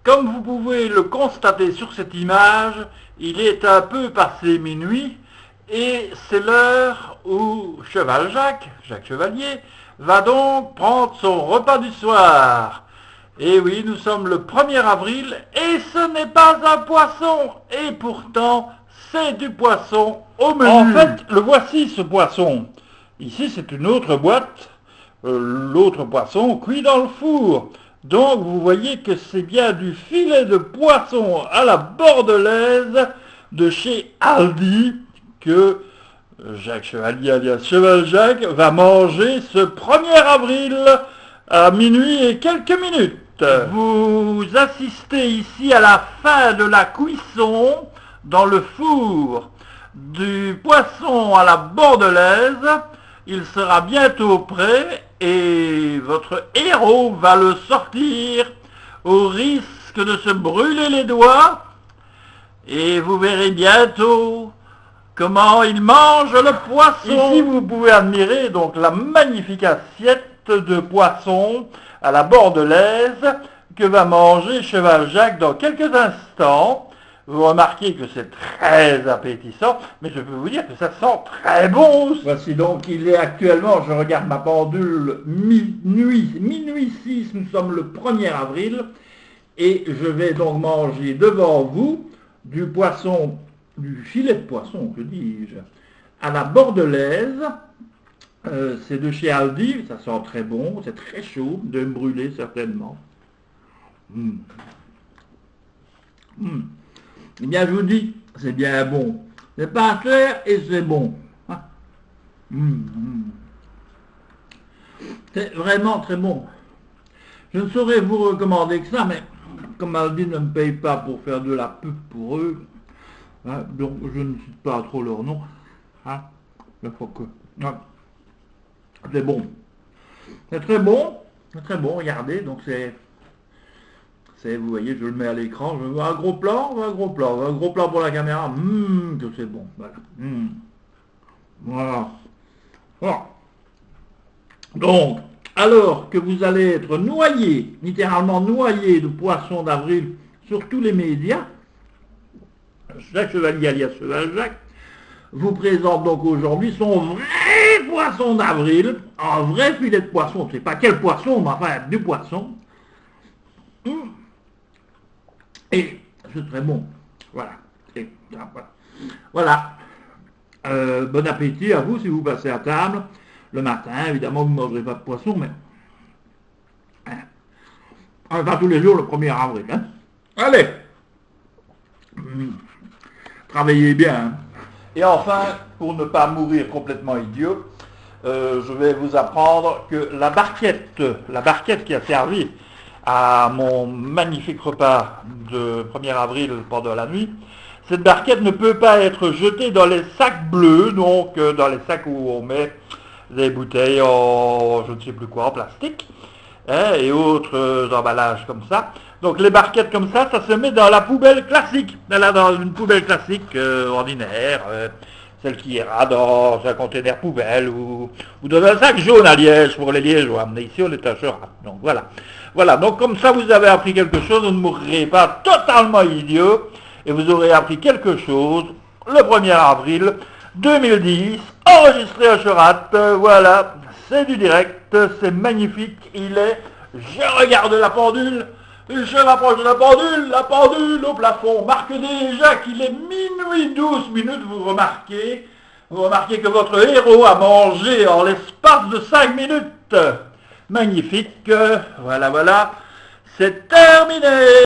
Comme vous pouvez le constater sur cette image, il est un peu passé minuit et c'est l'heure où Cheval Jacques Chevalier, va donc prendre son repas du soir. Et oui, nous sommes le 1er avril et ce n'est pas un poisson. Et pourtant, c'est du poisson au menu. En fait, le voici ce poisson. Ici, c'est une autre boîte. L'autre poisson cuit dans le four. Donc, vous voyez que c'est bien du filet de poisson à la bordelaise de chez Aldi que Jacques Chevalier, alias Cheval Jacques, va manger ce 1er avril à minuit et quelques minutes. Vous assistez ici à la fin de la cuisson dans le four du poisson à la bordelaise. Il sera bientôt prêt et votre héros va le sortir au risque de se brûler les doigts. Et vous verrez bientôt comment il mange le poisson. Ici, vous pouvez admirer donc la magnifique assiette de poisson à la bordelaise que va manger Cheval Jacques dans quelques instants. Vous remarquez que c'est très appétissant, mais je peux vous dire que ça sent très bon. Voici donc, il est actuellement, je regarde ma pendule, minuit 6, nous sommes le 1er avril, et je vais donc manger devant vous du poisson, du filet de poisson, que dis-je, à la bordelaise. C'est de chez Aldi, ça sent très bon, c'est très chaud, de me brûler certainement. Eh bien, je vous dis, c'est bien bon. C'est pas cher et c'est bon. C'est vraiment très bon. Je ne saurais vous recommander que ça, mais comme Aldi ne me paye pas pour faire de la pub pour eux, donc je ne cite pas trop leur nom. Il faut que... c'est bon. C'est très bon. C'est très bon, regardez, donc vous voyez, je le mets à l'écran, je veux un gros plan, un gros plan pour la caméra, que c'est bon, voilà. Donc, alors que vous allez être noyé, littéralement noyé de poisson d'avril sur tous les médias, Jacques Chevalier alias Cheval Jacques vous présente donc aujourd'hui son vrai poisson d'avril, un vrai filet de poisson, je ne sais pas quel poisson, mais enfin du poisson. Et c'est très bon. Voilà. Voilà. Bon appétit à vous si vous passez à table. Le matin, évidemment, vous ne mangerez pas de poisson, mais... Enfin, tous les jours, le 1er avril. Allez. Travaillez bien. Et enfin, pour ne pas mourir complètement idiot, je vais vous apprendre que la barquette qui a servi à mon magnifique repas de 1er avril pendant la nuit, cette barquette ne peut pas être jetée dans les sacs bleus, donc dans les sacs où on met des bouteilles en je ne sais plus quoi, en plastique, et autres emballages comme ça. Donc les barquettes comme ça se met dans la poubelle classique, dans une poubelle classique ordinaire, celle qui ira dans un conteneur poubelle ou dans un sac jaune à Liège pour les Liégeois. Mais ici on est à Cherat. Donc voilà, donc comme ça vous avez appris quelque chose, vous ne mourrez pas totalement idiot et vous aurez appris quelque chose le 1er avril 2010, enregistré à Cherat. Voilà, c'est du direct, c'est magnifique, je regarde la pendule. Je m'approche de la pendule au plafond marque déjà qu'il est minuit 12 minutes, vous remarquez que votre héros a mangé en l'espace de 5 minutes. Magnifique, voilà, c'est terminé.